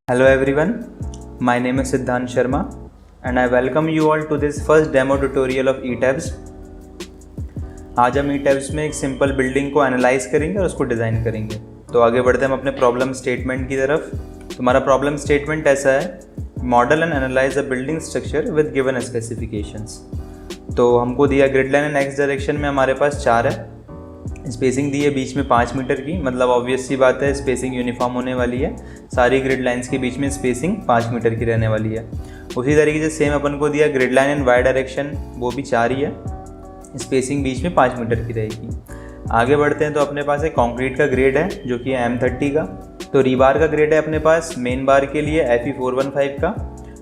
Hello everyone, my name is Siddhant Sharma and I welcome you all to this first demo tutorial of ETABS। आज हम ETABS में एक simple building को analyse करेंगे और उसको डिज़ाइन करेंगे। तो आगे बढ़ते हैं हम अपने प्रॉब्लम स्टेटमेंट की तरफ। तुम्हारा प्रॉब्लम स्टेटमेंट ऐसा है, model and analyse a building structure with given specifications. तो हमको दिया grid line and x direction में हमारे पास 4 है, स्पेसिंग दी है बीच में 5 मीटर की, मतलब ऑब्वियस सी बात है स्पेसिंग यूनिफॉर्म होने वाली है, सारी ग्रिड लाइंस के बीच में स्पेसिंग 5 मीटर की रहने वाली है। उसी तरीके से सेम अपन को दिया grid line and Y direction, वो भी 4 ही है, स्पेसिंग बीच में 5 मीटर की रहेगी। आगे बढ़ते हैं तो अपने पास एक कंक्रीट का ग्रेड है जो कि है M30 का। तो रीबार का ग्रेड है अपने पास मेन बार के लिए FE415 का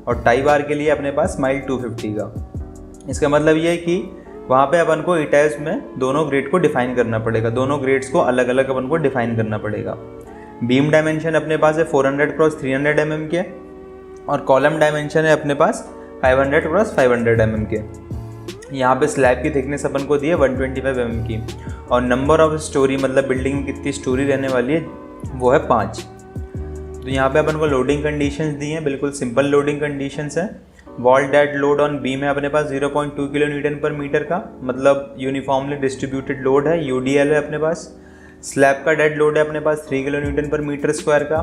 और टाई बार के लिए अपने पास माइल 250 का। इसका मतलब ये है कि वहाँ पे अपन को ETABS में दोनों ग्रेड को डिफाइन करना पड़ेगा, दोनों ग्रेड्स को अलग अलग अपन को डिफाइन करना पड़ेगा। बीम डायमेंशन अपने पास है 400 क्रॉस 300 mm के और कॉलम डायमेंशन है अपने पास 500 क्रॉस 500 mm के। यहाँ पे स्लैब की थिकनेस अपन को दी है 125 mm की और नंबर ऑफ स्टोरी, मतलब बिल्डिंग में कितनी स्टोरी रहने वाली है, वो है 5। तो यहाँ पे अपन को लोडिंग कंडीशंस दी हैं, बिल्कुल सिंपल लोडिंग कंडीशंस हैं। Wall dead load on beam है अपने पास 0.2 किलो न्यूटन पर मीटर का, मतलब यूनिफॉर्मली डिस्ट्रीब्यूटेड लोड है, UDL है अपने पास। स्लैब का डेड लोड है अपने पास 3 किलो न्यूटन पर मीटर स्क्वायर का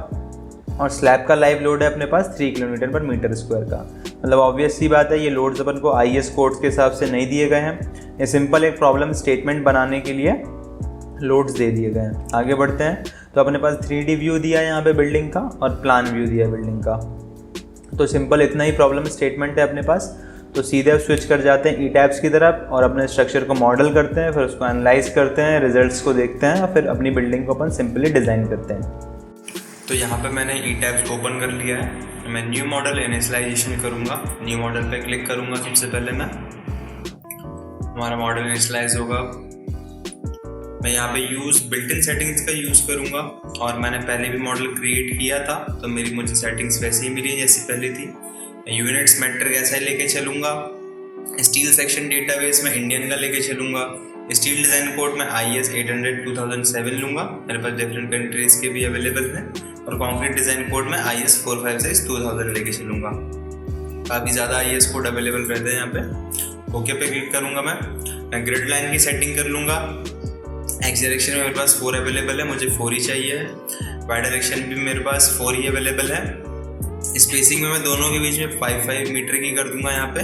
और स्लैब का लाइव लोड है अपने पास 3 किलो न्यूटन पर मीटर स्क्वायर का। मतलब ऑब्वियस सी बात है, ये लोड्स अपन को IS कोड्स के हिसाब से नहीं दिए गए हैं, ये सिंपल एक प्रॉब्लम स्टेटमेंट बनाने के लिए लोड्स दे दिए गए हैं। आगे बढ़ते हैं तो अपने पास 3D व्यू दिया है यहाँ पे बिल्डिंग का और प्लान व्यू दिया है बिल्डिंग का। तो सिंपल इतना ही प्रॉब्लम स्टेटमेंट है अपने पास। तो सीधे अब स्विच कर जाते हैं ETABS की तरफ और अपने स्ट्रक्चर को मॉडल करते हैं, फिर उसको एनालाइज करते हैं, रिजल्ट्स को देखते हैं और फिर अपनी बिल्डिंग को अपन सिंपली डिज़ाइन करते हैं। तो यहाँ पे मैंने ETABS ओपन कर लिया है। मैं न्यू मॉडल इनिशियलाइजेशन करूँगा, न्यू मॉडल पे क्लिक करूँगा। सबसे पहले मैं हमारा मॉडल इनिशियलाइज होगा। मैं यहाँ पे बिल्ट इन सेटिंग्स का यूज़ करूँगा और मैंने पहले भी मॉडल क्रिएट किया था तो मुझे सेटिंग्स वैसे ही मिली जैसी पहले थी। यूनिट्स मेट्रिक ऐसा ही लेके चलूँगा। स्टील सेक्शन डेटाबेस में इंडियन का लेके चलूँगा। स्टील डिज़ाइन कोड में IS 800-2007 लूँगा, मेरे पास डिफरेंट कंट्रीज़ के भी अवेलेबल हैं। और कॉन्क्रीट डिज़ाइन कोड में IS 456-2000 लेके चलूँगा। काफ़ी ज़्यादा IS कोड अवेलेबल रहते हैं यहाँ पे। ओके पे क्लिक करूँगा। मैं ग्रिड लाइन की सेटिंग कर लूँगा। एक्स डायरेक्शन में मेरे पास 4 अवेलेबल है, मुझे 4 ही चाहिए है। वाई डायरेक्शन भी मेरे पास 4 ही अवेलेबल है। स्पेसिंग में मैं दोनों के बीच में 5-5 मीटर की कर दूंगा यहाँ पे,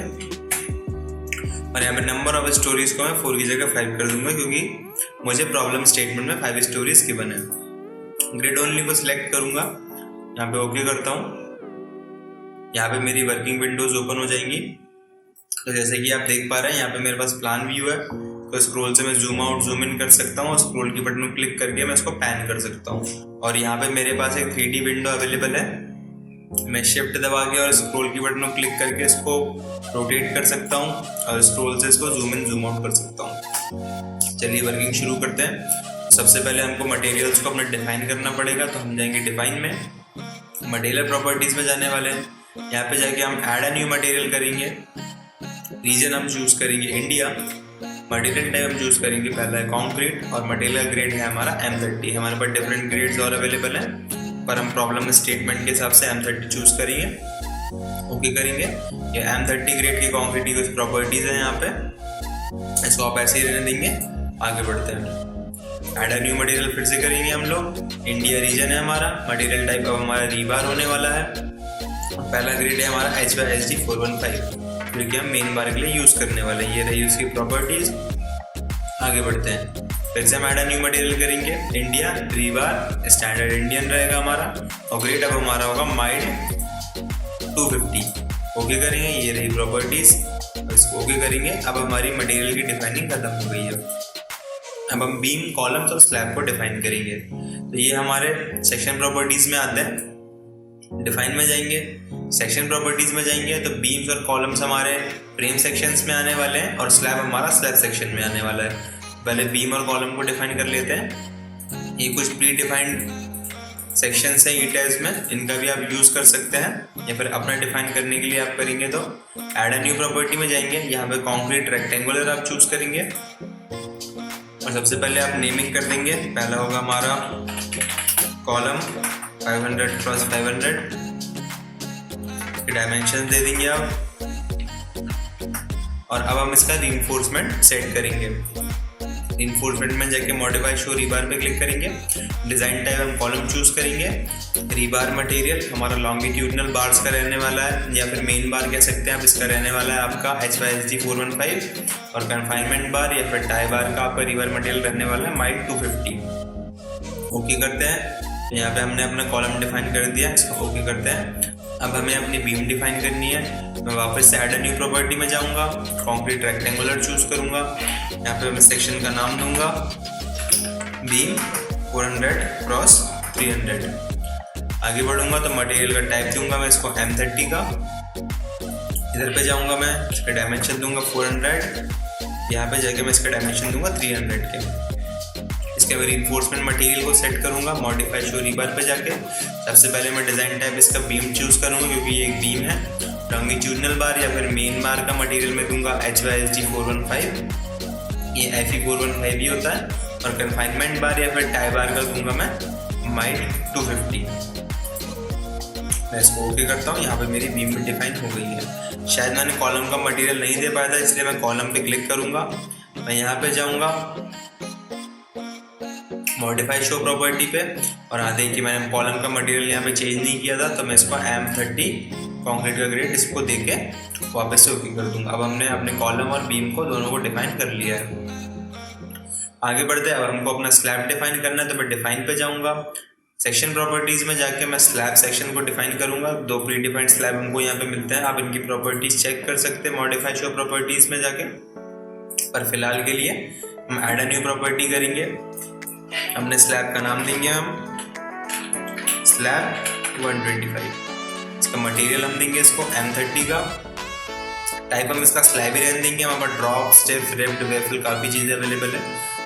और यहाँ पे नंबर ऑफ स्टोरीज को मैं 4 की जगह 5 कर दूंगा क्योंकि मुझे प्रॉब्लम स्टेटमेंट में 5 स्टोरीज की बने। ग्रिड ओनली को सिलेक्ट करूंगा, यहाँ पे ओके करता हूँ। यहाँ पे मेरी वर्किंग विंडोज ओपन हो जाएंगी। तो जैसे कि आप देख पा रहे हैं यहाँ पे मेरे पास प्लान व्यू है, तो स्क्रॉल से मैं जूम आउट जूम इन कर सकता हूँ और स्क्रॉल की बटन को क्लिक करके मैं इसको पैन कर सकता हूँ। और यहाँ पे मेरे पास एक 3D विंडो अवेलेबल है, मैं शिफ्ट दबा के और स्क्रॉल की बटन को क्लिक करके इसको रोटेट कर सकता हूँ और स्क्रॉल से इसको जूम इन जूम आउट कर सकता हूँ। चलिए वर्किंग शुरू करते हैं। सबसे पहले हमको मटेरियल्स को अपने डिफाइन करना पड़ेगा, तो हम जाएंगे डिफाइन में, मटेरियल प्रॉपर्टीज में जाने वाले हैं। यहाँ पे जाके हम ऐड अ न्यू मटेरियल करेंगे। रीजन हम चूज करेंगे इंडिया। मटेरियल टाइप हम चूज करेंगे, पहला है कॉन्क्रीट और मटेरियल ग्रेड है हमारा M30। हमारे पास डिफरेंट ग्रेड्स और अवेलेबल हैं, पर हम प्रॉब्लम स्टेटमेंट के हिसाब से M30 चूज करेंगे। ओके करेंगे। ये M30 ग्रेड की कॉन्क्रीट की कुछ प्रॉपर्टीज हैं यहाँ पे, इसको आप ऐसे ही रहने देंगे। आगे बढ़ते हैं। ऐड अ न्यू मटेरियल फिर से करेंगे हम लोग। इंडिया रीजन है हमारा, मटेरियल टाइप अब हमारा रीबार होने वाला है। पहला ग्रेड है हमारा HYSD 415 जो कि हम मेन बार के लिए यूज़ करने वाले हैं। ये रही उसकी प्रॉपर्टीज। आगे बढ़ते हैं। फिर से हम ऐड अ न्यू मटेरियल करेंगे। इंडिया रीबार स्टैंडर्ड इंडियन रहेगा हमारा और ग्रेड अब हमारा होगा माइल 250। ओके करेंगे। ये रही प्रॉपर्टीज, इसको ओके करेंगे। अब हमारी मटेरियल की डिफाइनिंग खत्म हो गई है। अब हम बीम, कॉलम्स और स्लैब को डिफाइन करेंगे। तो ये हमारे सेक्शन प्रॉपर्टीज में आते हैं। डिफाइन में जाएंगे, सेक्शन प्रॉपर्टीज में जाएंगे तो बीम्स और कॉलम्स हमारे फ्रेम सेक्शंस में आने वाले हैं और स्लैब हमारा स्लैब सेक्शन में आने वाला है। पहले बीम और कॉलम को डिफाइन कर लेते हैं। ये कुछ प्री डिफाइंड सेक्शंस हैं ETABS में, इनका भी आप यूज़ कर सकते हैं या फिर अपना डिफाइन करने के लिए आप करेंगे तो ऐड अ न्यू प्रॉपर्टी में जाएंगे। यहाँ पे कॉन्क्रीट रेक्टेंगुलर आप चूज करेंगे और सबसे पहले आप नेमिंग कर देंगे। पहला होगा हमारा कॉलम 500 क्रॉस 500 के डायमेंशन दे देंगे आप। और अब हम इसका रीइंफोर्समेंट सेट करेंगे। रीइंफोर्समेंट में जाके मॉडिफाई शो रीबार पे क्लिक करेंगे। डिज़ाइन टाइप हम कॉलम चूज करेंगे। रीबार मटेरियल हमारा लॉन्गिट्यूडनल बार्स का रहने वाला है, या फिर मेन बार कह सकते हैं आप। इसका रहने वाला है आपका HYSD 415 और कन्फाइनमेंट बार या फिर टाई बार का आपका रीबार मटेरियल रहने वाला है माइल 250। ओके करते हैं। तो यहाँ पे हमने अपना कॉलम डिफाइन कर दिया, इसको ओके करते हैं। अब हमें अपनी बीम डिफाइन करनी है। मैं वापस से ऐड अ न्यू प्रॉपर्टी में जाऊँगा, कॉन्क्रीट रेक्टेंगुलर चूज करूँगा। यहाँ पे मैं सेक्शन का नाम दूंगा बीम 400 क्रॉस 300। आगे बढ़ूंगा तो मटेरियल का टाइप दूंगा मैं इसको M30 का। इधर पे जाऊंगा मैं, इसका डायमेंशन दूंगा 400। यहाँ पे जाके मैं इसका डायमेंशन दूंगा 300 के। इसके मैं रीइंफोर्समेंट मटेरियल को सेट करूंगा मॉडिफाई शो रीबार पे जाके। सबसे पहले मैं डिज़ाइन टाइप इसका बीम चूज़ करूंगा, क्योंकि ये एक बीम है। लॉन्गिट्यूडनल बार या फिर मेन बार का मटेरियल मैं दूंगा HYSD 415, ये FE 415 भी होता है। और कन्फाइनमेंट बार या फिर टाई बार का दूंगा मैं माइल 250। मैं इसको ओके करता हूँ। यहाँ पे मेरी बीम भी डिफाइन हो गई है। शायद मैंने कॉलम का मटेरियल नहीं दे पाया था, इसलिए मैं कॉलम पे क्लिक करूँगा। मैं यहाँ पे जाऊँगा मॉडिफाई शो प्रॉपर्टी पे, और आते कि मैंने कॉलम का मटेरियल यहाँ पे चेंज नहीं किया था, तो मैं इसको M30 कॉन्क्रीट का ग्रेड इसको देके वापस से ओके कर दूंगा। अब हमने अपने कॉलम और बीम को दोनों को डिफाइन कर लिया है। आगे बढ़ते हैं। अब हमको अपना स्लैब डिफाइन करना है, तो मैं डिफाइन पे जाऊंगा। सेक्शन प्रॉपर्टीज में जाके मैं स्लैब सेक्शन को डिफाइन करूंगा। 2 प्री डिफाइंड स्लैब हमको यहाँ पे मिलते हैं। आप इनकी प्रॉपर्टीज चेक कर सकते हैं मॉडिफाई शो प्रॉपर्टीज में जाके। पर फिलहाल के लिए हम ऐड अ न्यू प्रॉपर्टी करेंगे। अपने स्लैब का नाम देंगे हम स्लैब 125। इसका मटेरियल हम देंगे इसको M30 का। टाइप हम इसका स्लैब ही रहने देंगे। हमारे पास ड्रॉप, स्टिफ, रिप्ड, वेफल काफ़ी चीज़ें अवेलेबल है,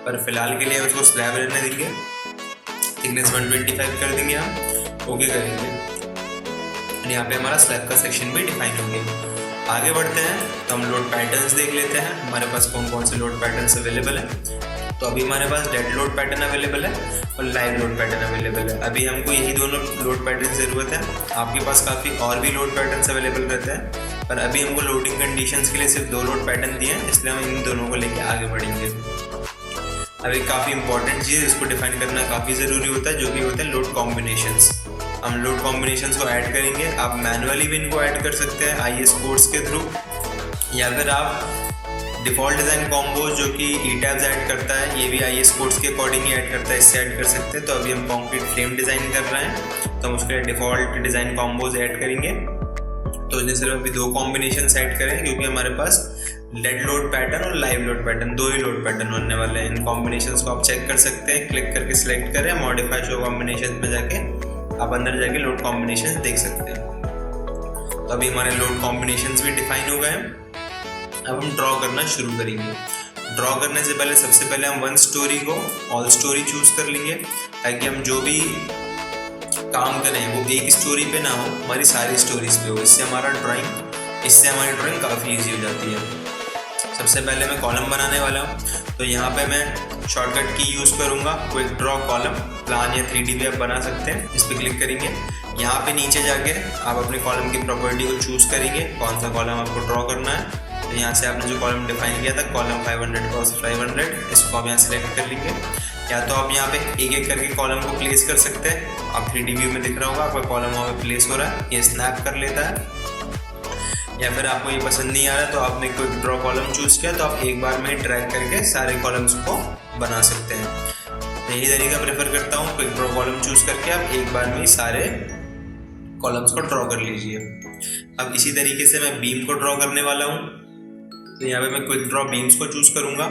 पर फिलहाल के लिए हम इसको स्लैब रहने देंगे। थिकनेस 125 कर देंगे हम, ओके करेंगे। यहाँ पे हमारा स्लैब का सेक्शन भी डिफाइन हो गया। आगे बढ़ते हैं तो हम लोड पैटर्न्स देख लेते हैं हमारे पास कौन कौन से लोड पैटर्न्स अवेलेबल है। तो अभी हमारे पास डेड लोड पैटर्न अवेलेबल है और लाइव लोड पैटर्न अवेलेबल है। अभी हमको यही दोनों लोड पैटर्न की ज़रूरत है। आपके पास काफ़ी और भी लोड पैटर्न्स अवेलेबल रहते हैं, पर अभी हमको लोडिंग कंडीशंस के लिए सिर्फ 2 लोड पैटर्न दिए हैं, इसलिए हम इन दोनों को लेकर आगे बढ़ेंगे। अभी काफ़ी इंपॉर्टेंट चीज़, इसको डिफाइन करना काफ़ी ज़रूरी होता है, जो कि होता है लोड कॉम्बिनेशंस। हम लोड कॉम्बिनेशंस को ऐड करेंगे। आप मैनुअली भी इनको ऐड कर सकते हैं IS कोड्स के थ्रू, या फिर आप डिफ़ॉल्ट डिज़ाइन कॉम्बोज जो कि ईटैब्स ऐड करता है, ये भी IS कोड्स के अकॉर्डिंग ही ऐड करता है, इससे ऐड कर सकते हैं। तो अभी हम कॉन्क्रीट फ्रेम डिज़ाइन कर रहे हैं, तो हम उसके डिफ़ॉल्ट डिज़ाइन कॉम्बोज ऐड करेंगे। तो इसलिए सिर्फ अभी 2 कॉम्बिनेशन ऐड करें, क्योंकि हमारे पास डेड लोड पैटर्न और लाइव लोड पैटर्न 2 ही लोड पैटर्न होने वाले हैं। इन कॉम्बिनेशंस को आप चेक कर सकते हैं, क्लिक करके सिलेक्ट करें, मॉडिफाई शो कॉम्बिनेशन में जाके आप अंदर जाके लोड कॉम्बिनेशन देख सकते हैं। तो अभी हमारे लोड कॉम्बिनेशंस भी डिफाइन हो गए हैं। अब हम ड्रॉ करना शुरू करेंगे। ड्रॉ करने से पहले सबसे पहले हम 1 स्टोरी को ऑल स्टोरी चूज़ कर लेंगे, ताकि हम जो भी काम करें वो एक स्टोरी पे ना हो, हमारी सारी स्टोरीज पे हो। इससे हमारी ड्राइंग काफ़ी ईजी हो जाती है। सबसे पहले मैं कॉलम बनाने वाला हूँ, तो यहाँ पे मैं शॉर्टकट की यूज़ करूँगा, क्विक ड्रॉ कॉलम। प्लान या 3D भी आप बना सकते हैं। इस पर क्लिक करेंगे। यहाँ पे नीचे जाके आप अपने कॉलम की प्रॉपर्टी को चूज़ करेंगे, कौन सा कॉलम आपको ड्रॉ करना है। तो यहाँ से आपने जो कॉलम डिफाइन किया था कॉलम 500 क्रॉस 500, इसको आप यहाँ सेलेक्ट कर लेंगे। या तो आप यहाँ पे एक एक करके कॉलम को प्लेस कर सकते हैं। आप 3D व्यू में दिख रहा होगा आपका कॉलम वहाँ पे प्लेस हो रहा है, ये स्नैप कर लेता है। या फिर आपको ये पसंद नहीं आ रहा, तो आपने कोई ड्रॉ कॉलम चूज़ किया, तो आप एक बार में ड्रैग करके सारे कॉलम्स को बना सकते हैं। तो यही तरीका प्रेफर करता हूँ, क्विक ड्रॉ कॉलम चूज़ करके आप एक बार में सारे कॉलम्स को ड्रॉ कर लीजिए। अब इसी तरीके से मैं बीम को ड्रॉ करने वाला हूँ। तो यहाँ पे मैं क्विक ड्रॉ बीम्स को चूज़ करूँगा।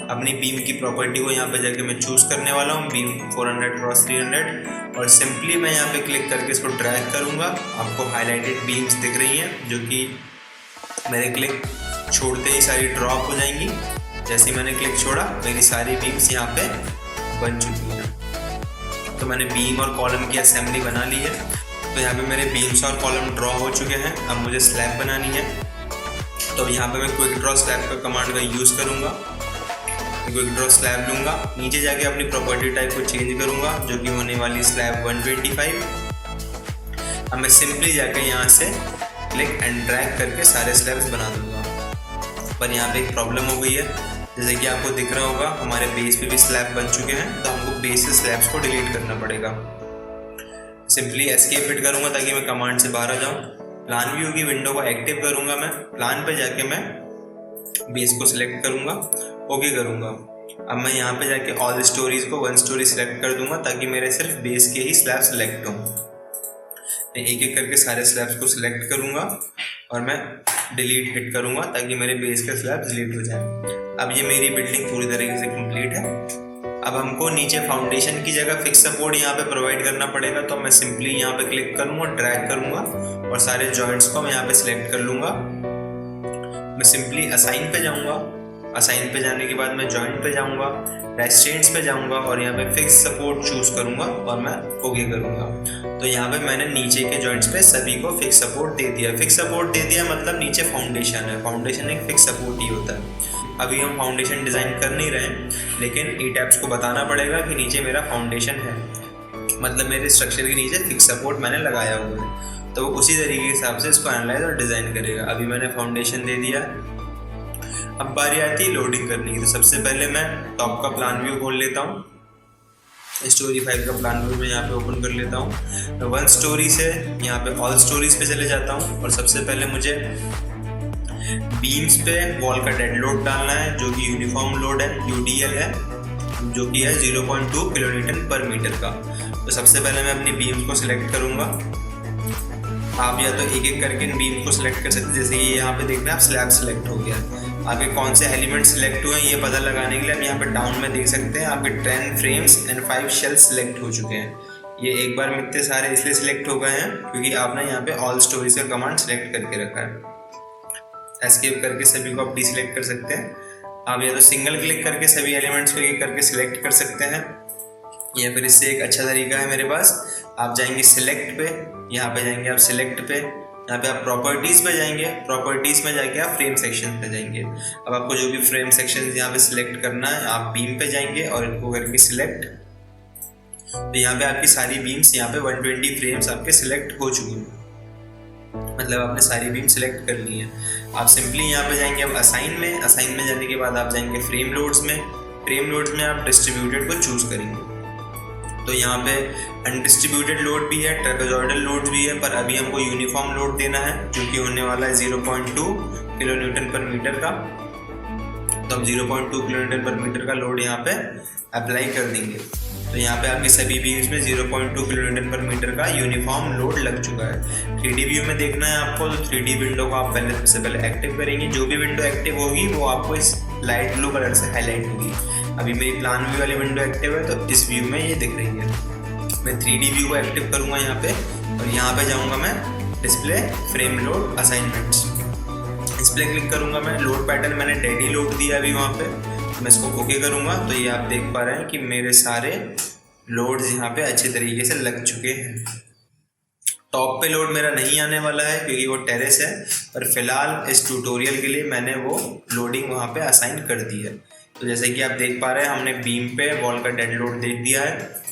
अपनी बीम की प्रॉपर्टी को यहाँ पे जाके मैं चूज़ करने वाला हूँ, बीम 400 क्रॉस 300, और सिंपली मैं यहाँ पे क्लिक करके इसको ड्रैग करूँगा। आपको हाईलाइटेड बीम्स दिख रही हैं, जो कि मेरे क्लिक छोड़ते ही सारी ड्रॉप हो जाएंगी। जैसे ही मैंने क्लिक छोड़ा, मेरी सारी बीम्स यहाँ पे बन चुकी हैं। तो मैंने बीम और कॉलम की असेंबली बना ली है। तो यहाँ पे मेरे बीम्स और कॉलम ड्रॉ हो चुके हैं। अब मुझे स्लैब बनानी है, तो यहाँ पे मैं क्विक ड्रॉ स्लैब का कमांड का यूज़ करूँगा। क्विक ड्रॉ स्लैब लूँगा, नीचे जाके अपनी प्रॉपर्टी टाइप को चेंज करूँगा जो कि होने वाली स्लैब 125। अब मैं सिंपली जाके यहाँ से क्लिक एंड ड्रैग करके सारे स्लैब्स बना दूँगा। पर यहाँ पे एक प्रॉब्लम हो गई है, जैसे कि आपको दिख रहा होगा हमारे बेस पे भी स्लैब बन चुके हैं, तो हमको बेस से स्लैब्स को डिलीट करना पड़ेगा। सिंपली एस्केप हिट करूँगा ताकि मैं कमांड से बाहर आ जाऊँ। प्लान व्यू की विंडो को एक्टिव करूँगा, मैं प्लान पे जाके मैं बेस को सिलेक्ट करूँगा, ओके करूँगा। अब मैं यहाँ पे जाके ऑल स्टोरीज को 1 स्टोरी सिलेक्ट कर दूंगा ताकि मेरे सिर्फ बेस के ही स्लैब सिलेक्ट हों। मैं एक एक करके सारे स्लैब्स को सिलेक्ट करूँगा और मैं डिलीट हिट करूँगा ताकि मेरे बेस के स्लैब डिलीट हो जाए। अब ये मेरी बिल्डिंग पूरी तरीके से कंप्लीट है। अब हमको नीचे फाउंडेशन की जगह फिक्स सपोर्ट यहाँ पे प्रोवाइड करना पड़ेगा, तो मैं सिंपली यहाँ पे क्लिक करूँगा, ड्रैग करूँगा और सारे जॉइंट्स को मैं यहाँ पे सिलेक्ट कर लूँगा। मैं सिंपली असाइन पे जाऊँगा, असाइन पे जाने के बाद मैं जॉइंट पे जाऊँगा, रेस्ट्रेंट्स पे जाऊँगा और यहाँ पे फिक्स सपोर्ट चूज करूँगा और मैं ओके करूँगा। तो यहाँ पे मैंने नीचे के जॉइंट्स पे सभी को फिक्स सपोर्ट दे दिया। फिक्स सपोर्ट दे दिया मतलब नीचे फाउंडेशन है, फाउंडेशन एक फिक्स सपोर्ट ही होता है। अभी हम फाउंडेशन डिज़ाइन कर नहीं रहे हैं, लेकिन ईटैब्स को बताना पड़ेगा कि नीचे मेरा फाउंडेशन है, मतलब मेरे स्ट्रक्चर के नीचे फिक्स सपोर्ट मैंने लगाया हुआ है, तो वो उसी तरीके के हिसाब से इसको एनालाइज और डिज़ाइन करेगा। अभी मैंने फाउंडेशन दे दिया। अब बारी आती है लोडिंग करने की। तो सबसे पहले मैं टॉप का प्लान व्यू खोल लेता हूँ, स्टोरी 5 का प्लान व्यू मैं यहाँ पे ओपन कर लेता हूँ। मैं 1 स्टोरी से यहाँ पे ऑल स्टोरीज पे चले जाता हूँ और सबसे पहले मुझे बीम्स पे वॉल का डेड लोड डालना है जो कि यूनिफॉर्म लोड है, UDL है, जो कि है 0.2 किलोन्यूटन पर मीटर का। तो सबसे पहले मैं अपनी बीम्स को सिलेक्ट करूँगा। आप या तो एक एक करके इन बीम को सिलेक्ट कर सकते हैं, जैसे कि यहाँ पे देखना आप स्लैब सिलेक्ट हो गया। आपके कौन से एलिमेंट सिलेक्ट हुए हैं ये पता लगाने के लिए आप यहाँ पे डाउन में देख सकते हैं आपके 10 फ्रेम्स एंड 5 शेल्स सिलेक्ट हो चुके हैं। ये एक बार में इतने सारे इसलिए सिलेक्ट हो गए हैं क्योंकि आपने यहाँ पे ऑल स्टोरीज का कमांड सिलेक्ट करके रखा है। एस्केप करके सभी को आप डीसिलेक्ट कर सकते हैं। आप या तो सिंगल क्लिक करके सभी एलिमेंट्स को एक करके सिलेक्ट कर सकते हैं, या फिर इससे एक अच्छा तरीका है मेरे पास, आप जाएंगे सिलेक्ट पे, यहाँ पे जाएंगे आप सिलेक्ट पे, यहाँ पे आप प्रॉपर्टीज़ पे जाएंगे, प्रॉपर्टीज़ में जाके आप फ्रेम सेक्शन पे जाएंगे। अब आपको जो भी फ्रेम सेक्शन यहाँ पे सिलेक्ट करना है आप बीम पे जाएंगे और इनको करके सिलेक्ट। तो यहाँ पे आपकी सारी बीम्स यहाँ पे 120 फ्रेम्स आपके सिलेक्ट हो चुकी हैं, मतलब आपने सारी बीम सिलेक्ट कर ली है। आप सिंपली यहाँ पे जाएंगे अब असाइन में, असाइन में जाने के बाद आप जाएंगे फ्रेम लोड्स में, फ्रेम लोड्स में आप डिस्ट्रीब्यूटेड को चूज करेंगे। तो यहाँ पे अनडिस्ट्रीब्यूटेड लोड भी है, ट्रेपेजॉइडल लोड भी है, पर अभी हमको यूनिफॉर्म लोड देना है जो कि होने वाला है 0.2 किलोन्यूटन पर मीटर का। तो हम 0.2 किलोन्यूटन पर मीटर का लोड यहाँ पे अप्लाई कर देंगे। तो यहाँ पे आपकी सभी बीम्स में 0.2 किलोन्यूटन पर मीटर का यूनिफॉर्म लोड लग चुका है। 3D व्यू में देखना है आपको, तो 3D विंडो को आप पहले सबसे पहले एक्टिव करेंगे। जो भी विंडो एक्टिव होगी वो आपको इस लाइट ब्लू कलर से हाईलाइट होगी। अभी मेरी प्लान व्यू वाली विंडो एक्टिव है तो इस व्यू में ये दिख रही है। मैं 3D व्यू को एक्टिव करूँगा यहाँ पे और यहाँ पे जाऊँगा मैं डिस्प्ले फ्रेम लोड असाइनमेंट्स, इस पर क्लिक करूँगा। मैं लोड पैटर्न मैंने डेडी लोड दिया अभी वहाँ पे, मैं इसको ओके करूँगा। तो ये आप देख पा रहे हैं कि मेरे सारे लोड्स यहाँ पे अच्छे तरीके से लग चुके हैं। टॉप पे लोड मेरा नहीं आने वाला है क्योंकि वो टेरेस है, पर फिलहाल इस ट्यूटोरियल के लिए मैंने वो लोडिंग वहाँ पे असाइन कर दी है। तो जैसे कि आप देख पा रहे हैं हमने बीम पे वॉल का डेड लोड दे दिया है।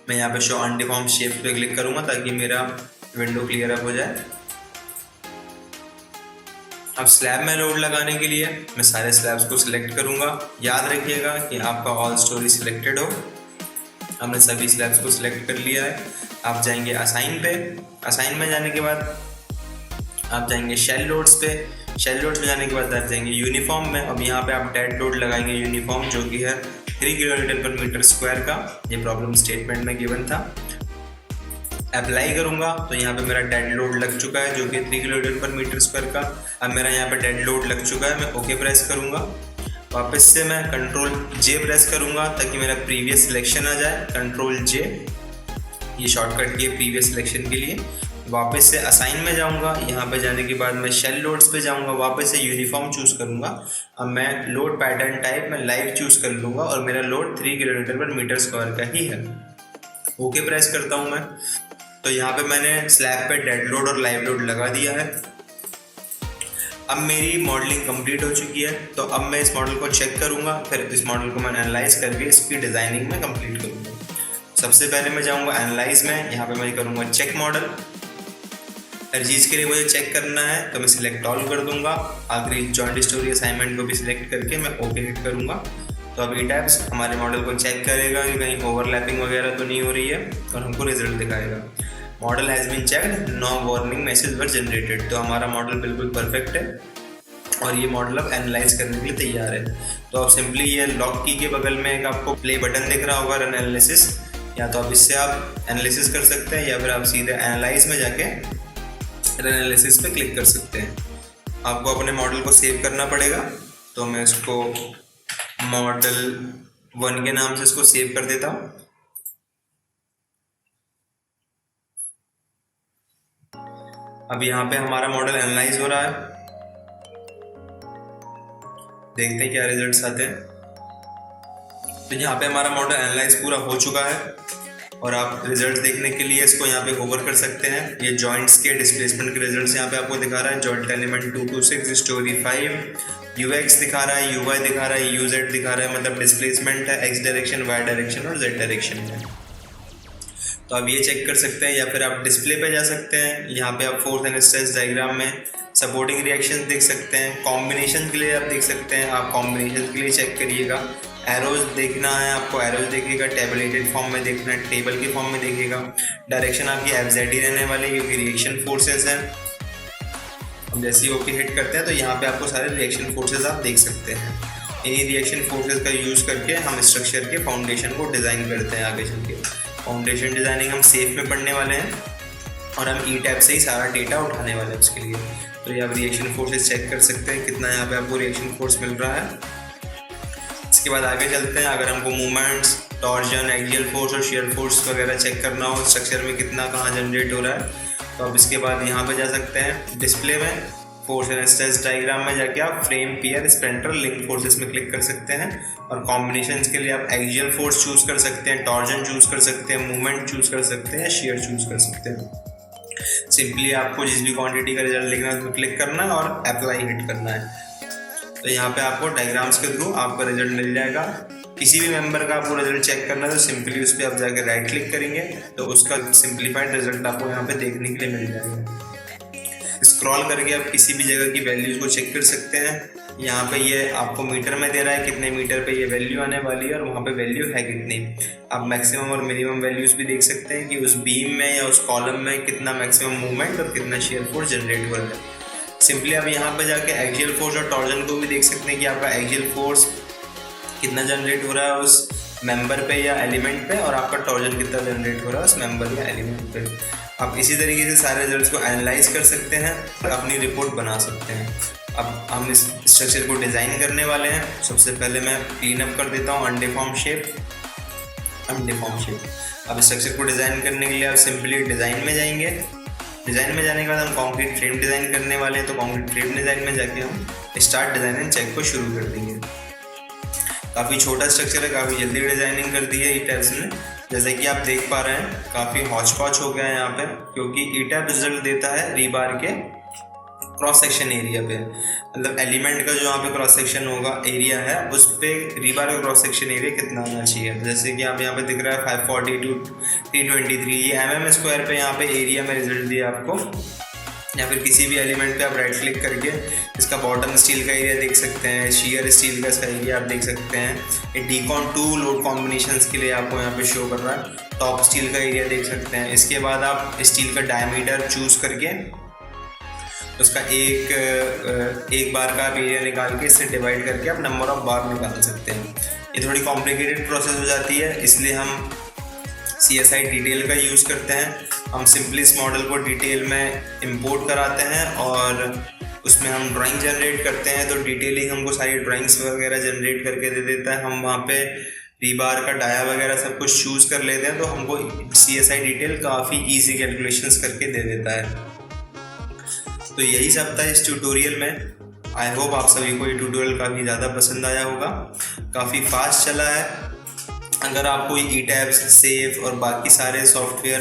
मैं यहाँ पे शो अनडिफॉर्म शेप पे क्लिक करूँगा ताकि मेरा विंडो क्लियर अप हो जाए। अब स्लैब में लोड लगाने के लिए मैं सारे स्लैब्स को सिलेक्ट करूँगा। याद रखिएगा कि आपका ऑल स्टोरी सिलेक्टेड हो। हमने सभी स्लैब्स को सिलेक्ट कर लिया है। आप जाएंगे असाइन पे, असाइन में जाने के बाद आप जाएंगे शेल लोड्स पे, शेल लोड्स में जाने के बाद आप जाएंगे यूनिफॉर्म में। अब यहाँ पे आप डेड लोड लगाएंगे यूनिफॉर्म जो कि है 3 किलोन्यूटन पर मीटर स्क्वायर का, ये प्रॉब्लम स्टेटमेंट में गिवन था। अप्लाई करूँगा तो यहाँ पे मेरा डेड लोड लग चुका है जो कि 3 किलोन्यूटन पर मीटर स्क्वायर का। अब मेरा यहाँ पे डेड लोड लग चुका है, मैं ओके प्रेस करूँगा। वापस से मैं Ctrl+J प्रेस करूँगा ताकि मेरा प्रीवियस सिलेक्शन आ जाए। Ctrl+J ये शॉर्टकट की है प्रीवियस सिलेक्शन के लिए। वापस से असाइन में जाऊँगा, यहाँ पे जाने के बाद मैं शेल लोड्स पे जाऊँगा, वापस से यूनिफॉर्म चूज़ करूँगा। अब मैं लोड पैटर्न टाइप में लाइव चूज़ कर लूँगा और मेरा लोड 3 किलोमीटर पर मीटर स्क्वायर का ही है। ओके प्रेस करता हूँ मैं। तो यहाँ पे मैंने स्लैब पे डेड लोड और लाइव लोड लगा दिया है। अब मेरी मॉडलिंग कंप्लीट हो चुकी है, तो अब मैं इस मॉडल को चेक करूँगा, फिर इस मॉडल को मैं एनालाइज करके इसकी डिज़ाइनिंग में कंप्लीट करूँगा। सबसे पहले मैं जाऊँगा एनालाइज में, यहाँ पे मैं करूँगा चेक मॉडल। हर चीज़ के लिए मुझे चेक करना है तो मैं सिलेक्ट ऑल कर दूँगा। आखिरी जॉइंट स्टोरी असाइनमेंट को भी सिलेक्ट करके मैं ओके हिट करूँगा। तो अब ईटैब्स हमारे मॉडल को चेक करेगा कि कहीं ओवरलैपिंग वगैरह तो नहीं हो रही है और हमको रिजल्ट दिखाएगा। Model has been checked, no warning message were generated. तो हमारा मॉडल बिल्कुल परफेक्ट है और ये मॉडल अब एनालाइज करने के लिए तैयार है। तो आप सिंपली ये लॉक की के बगल में एक आपको प्ले बटन दिख रहा होगा, रन एनालिसिस, या तो आप इससे आप एनालिसिस कर सकते हैं या फिर आप सीधे एनालाइज में जाके रन एनालिसिस पे क्लिक कर सकते हैं। आपको अपने मॉडल को सेव करना पड़ेगा, तो मैं इसको मॉडल 1 के नाम से इसको सेव कर देता हूँ। अब यहाँ पे हमारा मॉडल एनालाइज हो रहा है, देखते हैं क्या रिजल्ट्स आते हैं। तो यहाँ पे हमारा मॉडल एनालाइज पूरा हो चुका है और आप रिजल्ट देखने के लिए इसको यहाँ पे होवर कर सकते हैं। ये जॉइंट्स के डिस्प्लेसमेंट के रिजल्ट्स यहाँ पे आपको दिखा रहा है। Joint element 2 to 6, story 5, UX दिखा रहा है, यूवाई दिखा रहा है, यूजेड दिखा रहा है, मतलब डिस्प्लेसमेंट है, एक्स डायरेक्शन, वाई डायरेक्शन और जेड डायरेक्शन में। तो आप ये चेक कर सकते हैं या फिर आप डिस्प्ले पे जा सकते हैं। यहाँ पे आप फोर्स एंड स्ट्रेस डायग्राम में सपोर्टिंग रिएक्शन देख सकते हैं। कॉम्बिनेशन के लिए आप देख सकते हैं, आप कॉम्बिनेशन के लिए चेक करिएगा। एरोज देखना है आपको, एरोज देखिएगा। टेबलेटेड फॉर्म में देखना है, टेबल के फॉर्म में देखिएगा। डायरेक्शन आपकी एफजेड ही रहने वाली क्योंकि रिएक्शन फोर्सेस हैं। हम जैसे ही ओके हिट करते हैं तो यहाँ पे आपको सारे रिएक्शन फोर्सेस आप देख सकते हैं। इन्हीं रिएक्शन फोर्सेस का यूज़ करके हम स्ट्रक्चर के फाउंडेशन को डिज़ाइन करते हैं। आगे चल के फाउंडेशन डिज़ाइनिंग हम सेफ में पढ़ने वाले हैं और हम ई-टैब से ही सारा डेटा उठाने वाले हैं उसके लिए। तो ये आप रिएक्शन फोर्सेस चेक कर सकते हैं कितना यहाँ पे आपको रिएक्शन फोर्स मिल रहा है। इसके बाद आगे चलते हैं। अगर हमको मूवमेंट्स, टॉर्जन, एक्सियल फोर्स और शियर फोर्स वगैरह चेक करना हो, स्ट्रक्चर में कितना कहाँ जनरेट हो रहा है, तो आप इसके बाद यहाँ पे जा सकते हैं डिस्प्ले में, फोर्स एंड स्ट्रेस डायग्राम में जाके आप फ्रेम, पियर, स्पेंट्रल, लिंक फोर्सेस में क्लिक कर सकते हैं। और कॉम्बिनेशंस के लिए आप एक्सियल फोर्स चूज़ कर सकते हैं, टॉर्जन चूज़ कर सकते हैं, मूवमेंट चूज़ कर सकते हैं, शेयर चूज़ कर सकते हैं। सिंपली आपको जिस भी क्वांटिटी का रिजल्ट लिखना है उसमें क्लिक करना है और अप्लाई हिट करना है। तो यहाँ पे आपको डायग्राम्स के थ्रू आपका रिजल्ट मिल जाएगा। किसी भी मेंबर का आपको रिजल्ट चेक करना है तो सिंपली उस पर आप जाकर राइट क्लिक करेंगे तो उसका सिंप्लीफाइड रिजल्ट आपको यहाँ पे देखने के लिए मिल जाएगा। स्क्रॉल करके आप किसी भी जगह की वैल्यूज़ को चेक कर सकते हैं। यहाँ पे ये आपको मीटर में दे रहा है कितने मीटर पे ये वैल्यू आने वाली है और वहाँ पे वैल्यू है कितनी। आप मैक्सिमम और मिनिमम वैल्यूज़ भी देख सकते हैं कि उस बीम में या उस कॉलम में कितना मैक्सिमम मूवमेंट और कितना शेयर फोर्स जनरेट हो रहा है। सिंपली आप यहाँ पे जाके एक्सियल फोर्स और टॉर्जन को भी देख सकते हैं कि आपका एक्सियल फोर्स कितना जनरेट हो रहा है उस मेंबर पे या एलिमेंट पे और आपका टॉर्जन कितना जनरेट हो रहा है उस मेंबर या एलिमेंट पे। आप इसी तरीके से सारे रिजल्ट्स को एनालाइज कर सकते हैं और अपनी रिपोर्ट बना सकते हैं। अब हम इस स्ट्रक्चर को डिज़ाइन करने वाले हैं। सबसे पहले मैं क्लीन अप कर देता हूँ अनडिफॉर्म शेप। अब स्ट्रक्चर को डिज़ाइन करने के लिए आप सिंपली डिज़ाइन में जाएंगे। डिज़ाइन में जाने के बाद हम कॉन्क्रीट फ्रेम डिज़ाइन करने वाले हैं, तो कॉन्क्रीट फ्रेम डिज़ाइन में जाके हम स्टार्ट डिज़ाइन एंड चेक को शुरू कर देंगे। काफ़ी छोटा स्ट्रक्चर है, काफ़ी जल्दी डिज़ाइनिंग कर दी है ई-टैब्स ने। जैसे कि आप देख पा रहे हैं काफ़ी हौच पौच हो गया है यहाँ पे, क्योंकि ई-टैब रिजल्ट देता है रीबार के क्रॉस सेक्शन एरिया पे, मतलब एलिमेंट का जो यहाँ पे क्रॉस सेक्शन होगा एरिया है उस पर रीबार का क्रॉस सेक्शन एरिया कितना होना चाहिए। जैसे कि आप यहाँ पे दिख रहा है 540 to 323, ये mm² पे यहाँ पे एरिया में रिजल्ट दिया आपको। या फिर किसी भी एलिमेंट पे आप राइट क्लिक करके इसका बॉटम स्टील का एरिया देख सकते हैं, शियर स्टील का इसका एरिया आप देख सकते हैं। ये डीकॉन 2 लोड कॉम्बिनेशंस के लिए आपको यहाँ पे शो कर रहा है। टॉप स्टील का एरिया देख सकते हैं। इसके बाद आप स्टील का डायमीटर चूज़ करके उसका एक बार का आप एरिया निकाल के इससे डिवाइड करके आप नंबर ऑफ बार निकाल सकते हैं। ये थोड़ी कॉम्प्लिकेटेड प्रोसेस हो जाती है, इसलिए हम CSI डिटेल का यूज़ करते हैं। हम सिंपली इस मॉडल को डिटेल में इंपोर्ट कराते हैं और उसमें हम ड्राइंग जनरेट करते हैं, तो डिटेलिंग हमको सारी ड्राइंग्स वगैरह जनरेट करके दे देता है। हम वहाँ पे रीबार का डाया वगैरह सब कुछ चूज़ कर लेते हैं, तो हमको CSI डिटेल काफ़ी ईजी कैलकुलेशंस करके दे देता है। तो यही सब था इस ट्यूटोरियल में। आई होप आप सभी को ये ट्यूटोरियल काफ़ी ज़्यादा पसंद आया होगा। काफ़ी फास्ट चला है अगर आपको ई टैब्स, सेफ और बाकी सारे सॉफ्टवेयर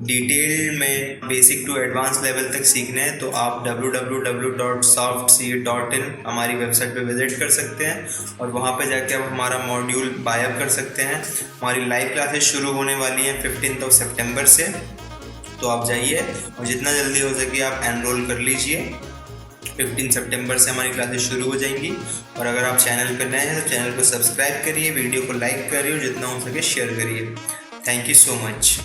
डिटेल में बेसिक टू एडवांस लेवल तक सीखने हैं तो आप www.softseed.in हमारी वेबसाइट पे विजिट कर सकते हैं और वहाँ पे जाके आप हमारा मॉड्यूल बायअप कर सकते हैं। हमारी लाइव क्लासेस शुरू होने वाली हैं 15 सितंबर से, तो आप जाइए और जितना जल्दी हो सके आप एनरोल कर लीजिए। 15 सितंबर से हमारी क्लासेस शुरू हो जाएंगी। और अगर आप चैनल पर नए हैं तो चैनल को सब्सक्राइब करिए, वीडियो को लाइक करिए और जितना हो सके शेयर करिए। Thank you so much.